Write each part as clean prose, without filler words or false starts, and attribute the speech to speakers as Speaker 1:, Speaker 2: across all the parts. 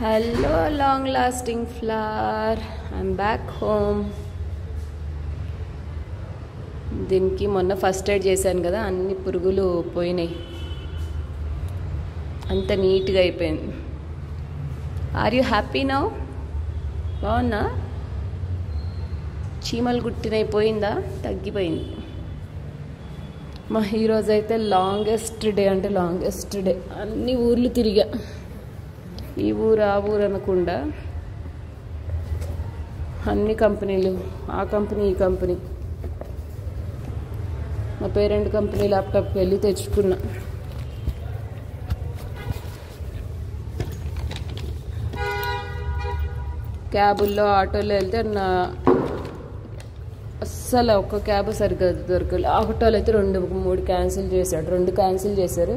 Speaker 1: Hello, long lasting flower. I'm back home. దీనికి మొన్న first aid చేశాను కదా, అన్ని పురుగులు పోయినాయి, అంత నీట్గా అయిపోయింది. Are you happy now? బాగున్నా? చీమలు గుట్టినైపోయిందా? తగ్గిపోయింది. మా ఈరోజు అయితే లాంగెస్ట్ డే, అంటే లాంగెస్ట్ డే. అన్ని ఊర్లు తిరిగా, ఈ ఊరు ఆ ఊరు అనకుండా అన్ని కంపెనీలు, ఆ కంపెనీ ఈ కంపెనీ. మా పేరెంట్ కంపెనీ ల్యాప్టాప్కి వెళ్ళి తెచ్చుకున్నా. క్యాబుల్లో ఆటోలో వెళ్తే అస్సలు ఒక్క క్యాబ్ సరిగ్గా దొరకలేదు. ఆటోలో అయితే 2-3 క్యాన్సిల్ చేశాడు. 2 క్యాన్సిల్ చేశారు.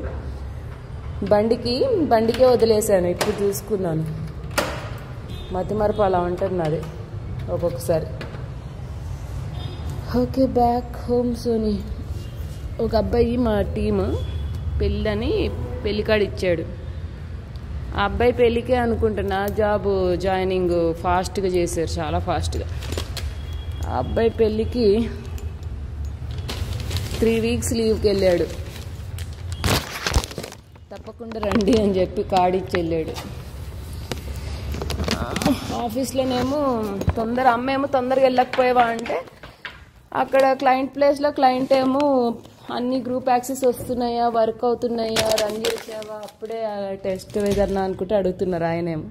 Speaker 1: బండికే వదిలేశాను. ఇప్పుడు చూసుకున్నాను. మతిమరపు అలా ఉంటుంది నాది ఒక్కొక్కసారి. Okay, back home. సోనీ ఒక అబ్బాయి మా టీము పెళ్ళని పెళ్ళికాడు ఇచ్చాడు. ఆ అబ్బాయి పెళ్ళికే అనుకుంటున్నా జాబ్ జాయినింగ్ ఫాస్ట్గా చేశారు, చాలా ఫాస్ట్గా. ఆ అబ్బాయి పెళ్ళికి 3 వీక్స్ లీవ్కి వెళ్ళాడు. తప్పకుండా రండి అని చెప్పి కార్డు ఇచ్చి వెళ్ళాడు. ఆఫీస్లోనేమో అమ్మేమో తొందరగా వెళ్ళకపోయావా అంటే, అక్కడ క్లయింట్ ప్లేస్లో క్లయింట్ ఏమో అన్ని గ్రూప్ యాక్సెస్ వస్తున్నాయా, వర్క్ అవుతున్నాయా, రన్ చేసావా, అప్పుడే టెస్ట్ ఏదన్నా అనుకుంటే అడుగుతున్నారు. ఆయనేమో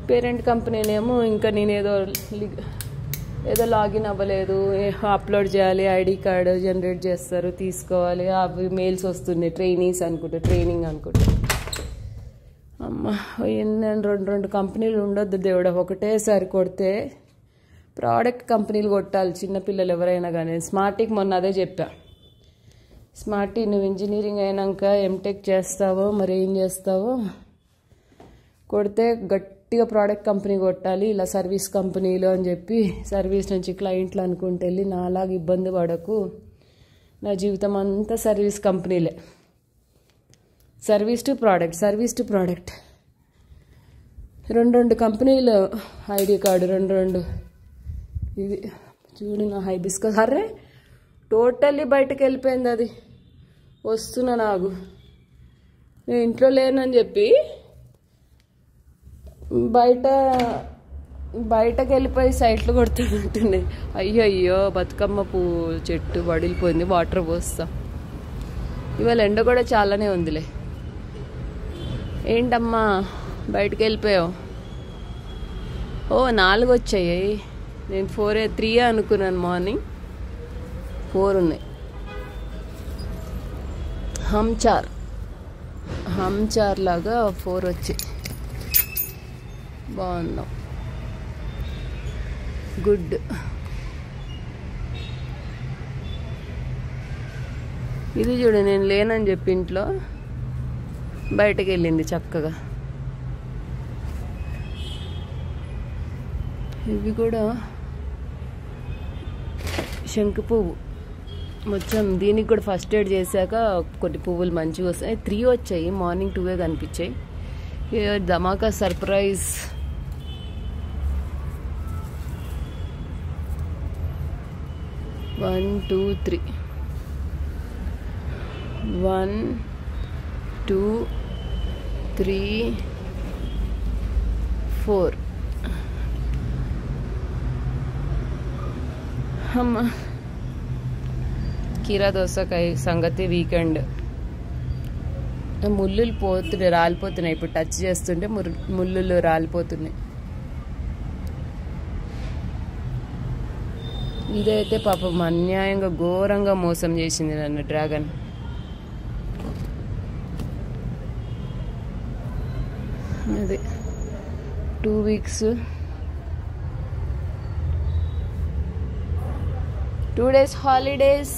Speaker 1: పేరెంట్ కంపెనీనేమో ఇంకా నేను ఏదో లాగిన్ అవ్వలేదు, అప్లోడ్ చేయాలి, ఐడి కార్డు జనరేట్ చేస్తారు, తీసుకోవాలి, అవి మెయిల్స్ వస్తున్నాయి. ట్రైనింగ్ అనుకుంటా. అమ్మ, 2 కంపెనీలు ఉండొద్దు దేవుడా, ఒకటేసారి కొడితే. ప్రోడక్ట్ కంపెనీలు కొట్టాలి చిన్నపిల్లలు ఎవరైనా కానీ. స్మార్ట్కి మొన్న అదే చెప్పా. స్మార్టీ, నువ్వు ఇంజనీరింగ్ అయినాక ఎంటెక్ చేస్తావో మరి ఏం చేస్తావో, కొడితే గట్టిగా ప్రోడక్ట్ కంపెనీ కొట్టాలి, ఇలా సర్వీస్ కంపెనీలు అని చెప్పి సర్వీస్ నుంచి క్లయింట్లు అనుకుంటే వెళ్ళి నాలాగా ఇబ్బంది పడకు. నా జీవితం అంతా సర్వీస్ కంపెనీలే. Service to product. 2 కంపెనీలు ఐడి కార్డు, 2. ఇది చూడు నా హైబిస్కస్. అర్రే, టోటల్లీ బయటకు వెళ్ళిపోయింది అది. వస్తున్నా నాకు, నేను ఇంట్లో లేనని చెప్పి బయటకు వెళ్ళిపోయి సైట్లు కొడుతుంటుంది. అయ్యో, బతుకమ్మ పువ్వు చెట్టు వడిలిపోయింది, వాటర్ పోస్తా. ఇవాళ ఎండ కూడా చాలానే ఉందిలే. ఏంటమ్మా బయటకు వెళ్ళిపోయావు? 4 వచ్చాయి. నేను 3 అనుకున్నాను. మార్నింగ్ 4 ఉన్నాయి. హంచార్ లాగా 4 వచ్చాయి. బాగుందాం, గుడ్. ఇది చూడు, నేను లేనని చెప్పి ఇంట్లో బయటకు వెళ్ళింది చక్కగా. ఇవి కూడా శంకు పువ్వు మొత్తం. దీనికి కూడా ఫస్ట్ ఎయిడ్ చేశాక కొన్ని పువ్వులు మంచిగా వస్తాయి. 3 వచ్చాయి. మార్నింగ్ 2 కనిపించాయి. ధమాకా సర్ప్రైజ్. 1 2 3 1 2 3 4. అమ్మ, కీరా దోసకాయ సంగతి. వీకెండ్ ముళ్ళులు రాలిపోతున్నాయి. ఇప్పుడు టచ్ చేస్తుంటే ముళ్ళులు రాలిపోతున్నాయి. ఇదైతే పాపం అన్యాయంగా ఘోరంగా మోసం చేసింది నన్ను డ్రాగన్. అదే 2 వీక్స్ 2 days హాలిడేస్.